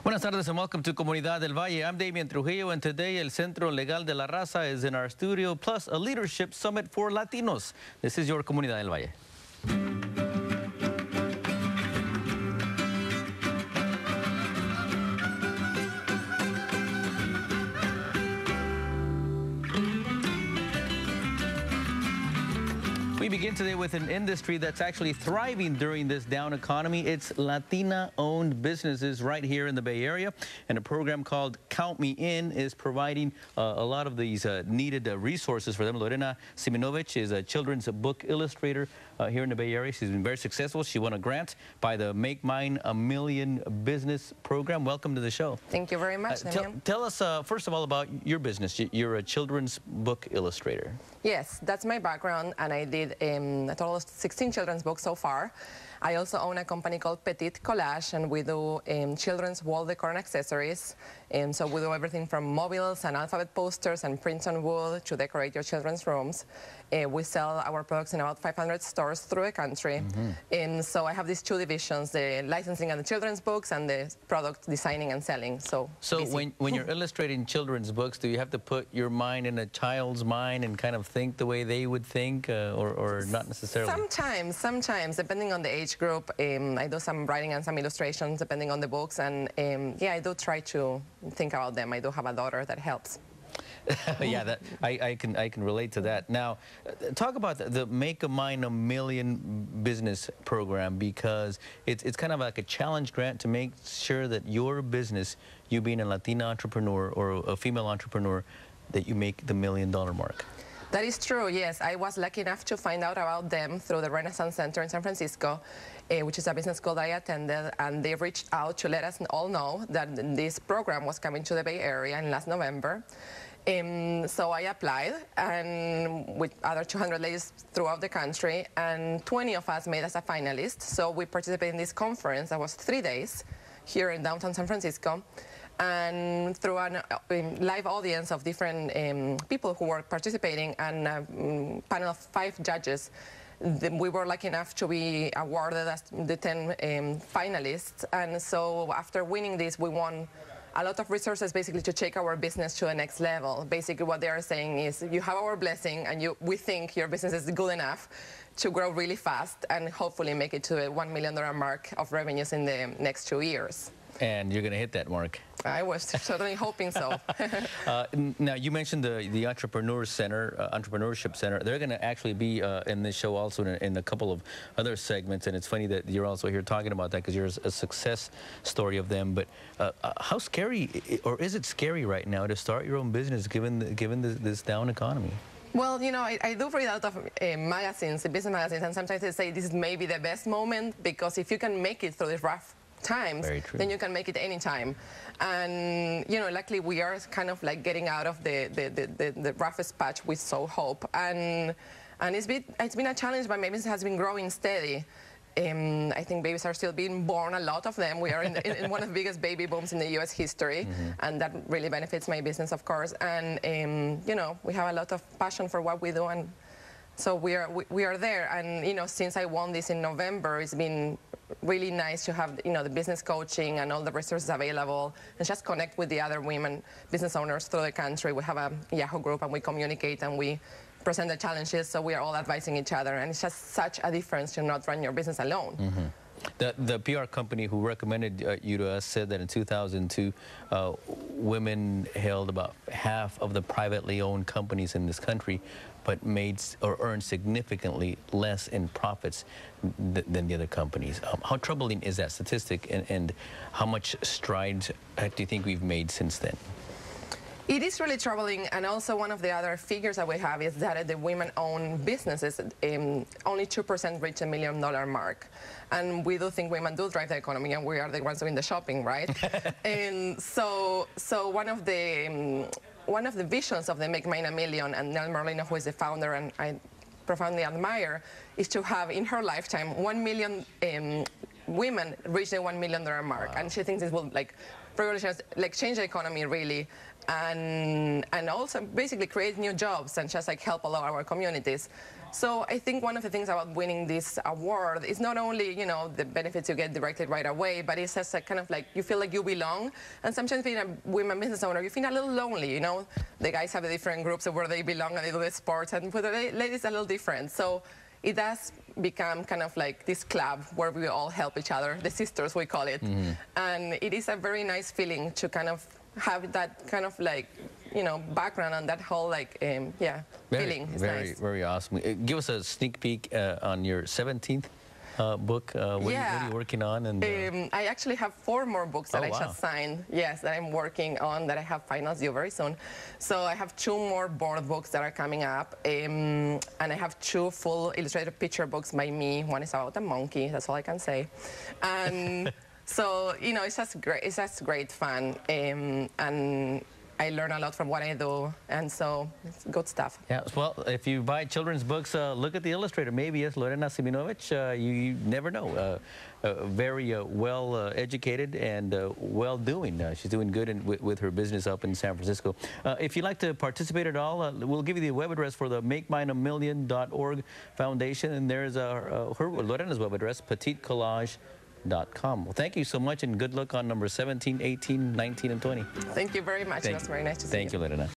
Buenas tardes and welcome to Comunidad del Valle. I'm Damian Trujillo, and today El Centro Legal de la Raza is in our studio, plus a leadership summit for Latinos. This is your Comunidad del Valle. We begin today with an industry that's actually thriving during this down economy. It's Latina-owned businesses right here in the Bay Area. And a program called Count Me In is providing a lot of these needed resources for them. Lorena Siminovich is a children's book illustrator here in the Bay Area. She's been very successful. She won a grant by the Make Mine a Million business program. Welcome to the show. Thank you very much, Damian. Tell us, first of all, about your business. You're a children's book illustrator. Yes, that's my background, and I did a total of 16 children's books so far. I also own a company called Petit, Collage, and we do children's wall decor and accessories. So we do everything from mobiles and alphabet posters and prints on wood to decorate your children's rooms. We sell our products in about 500 stores through the country. So I have these two divisions, the licensing and the children's books and the product designing and selling. So when you're illustrating children's books, do you have to put your mind in a child's mind and kind of think the way they would think, or not necessarily? Sometimes, depending on the age group. I do some writing and some illustrations depending on the books, and yeah, I do try to think about them. I do have a daughter that helps. Yeah, I can relate to that. Now, talk about the Make Mine a Million business program, because it's kind of like a challenge grant to make sure that your business, you being a Latina entrepreneur or a female entrepreneur, that you make the $1 million mark. That is true, yes. I was lucky enough to find out about them through the Renaissance Center in San Francisco, which is a business school that I attended, and they reached out to let us all know that this program was coming to the Bay Area in last November. So I applied, and with other 200 ladies throughout the country, and 20 of us made us a finalist. So we participated in this conference that was 3 days here in downtown San Francisco. And through a live audience of different people who were participating, and a panel of 5 judges, we were lucky enough to be awarded as the 10 finalists. And so after winning this, we won a lot of resources basically to take our business to the next level. Basically what they are saying is, you have our blessing, and we think your business is good enough to grow really fast and hopefully make it to a $1 million mark of revenues in the next 2 years. And you're going to hit that mark. I was certainly hoping so. Now, you mentioned the Entrepreneur Center, Entrepreneurship Center. They're going to actually be in this show also in a couple of other segments, and it's funny that you're also here talking about that because you're a success story of them. But how scary, or is it scary right now to start your own business given this down economy? Well, you know, I do read out of magazines, business magazines, and sometimes they say this is maybe the best moment, because if you can make it through the rough times, then you can make it anytime. And you know, luckily we are kind of like getting out of the roughest patch, we so hope. And it's been a challenge, but my business has been growing steady. I think babies are still being born, a lot of them. We are in one of the biggest baby booms in the U.S. history, and that really benefits my business, of course. And you know, we have a lot of passion for what we do, and so we are there. And you know, since I won this in November, it's been really nice to have, you know, the business coaching and all the resources available, and just connect with the other women business owners through the country. We have a Yahoo group, and we communicate, and we present the challenges, so we are all advising each other, and it's just such a difference to not run your business alone. The PR company who recommended you to us said that in 2002, women held about half of the privately owned companies in this country, but made or earned significantly less in profits than the other companies. How troubling is that statistic, and how much strides do you think we've made since then? It is really troubling, and also one of the other figures that we have is that the women-owned businesses, only 2% reach $1 million mark. And we do think women do drive the economy, and we are the ones doing the shopping, right? And so one of the visions of the Make Mine a Million, and Nell Merlino, who is the founder, and I profoundly admire, is to have in her lifetime 1 million women reach the $1 million mark. Wow. And she thinks this will change the economy really, and also basically create new jobs and just like help a lot of our communities. So I think one of the things about winning this award is not only, you know, the benefits you get directly right away, but it's just a kind of like, you feel like you belong. And sometimes being a women business owner, you feel a little lonely, you know. The guys have the different groups of where they belong and they do the sports, and for the ladies a little different. So it does become kind of like this club where we all help each other, the sisters we call it. And it is a very nice feeling to kind of have that kind of like, you know, background and that whole like, feeling is nice. Very awesome. Give us a sneak peek on your 17th book. What are you working on? And I actually have 4 more books that I just signed, that I'm working on, that I have finals due very soon. So I have 2 more board books that are coming up, and I have 2 full illustrated picture books by me. One is about a monkey, that's all I can say. And so, you know, it's just great fun, and I learn a lot from what I do, and so it's good stuff. Yeah, well, if you buy children's books, look at the illustrator. Maybe it's Lorena Siminovich. You never know. Very well educated and well doing. She's doing good with her business up in San Francisco. If you'd like to participate at all, we'll give you the web address for the MakeMineAMillion.org Foundation, and there's Lorena's web address, petitcollage.com. Well, thank you so much, and good luck on number 17, 18, 19, and 20. Thank you very much. It was very nice to see you. Thank you, Lorena.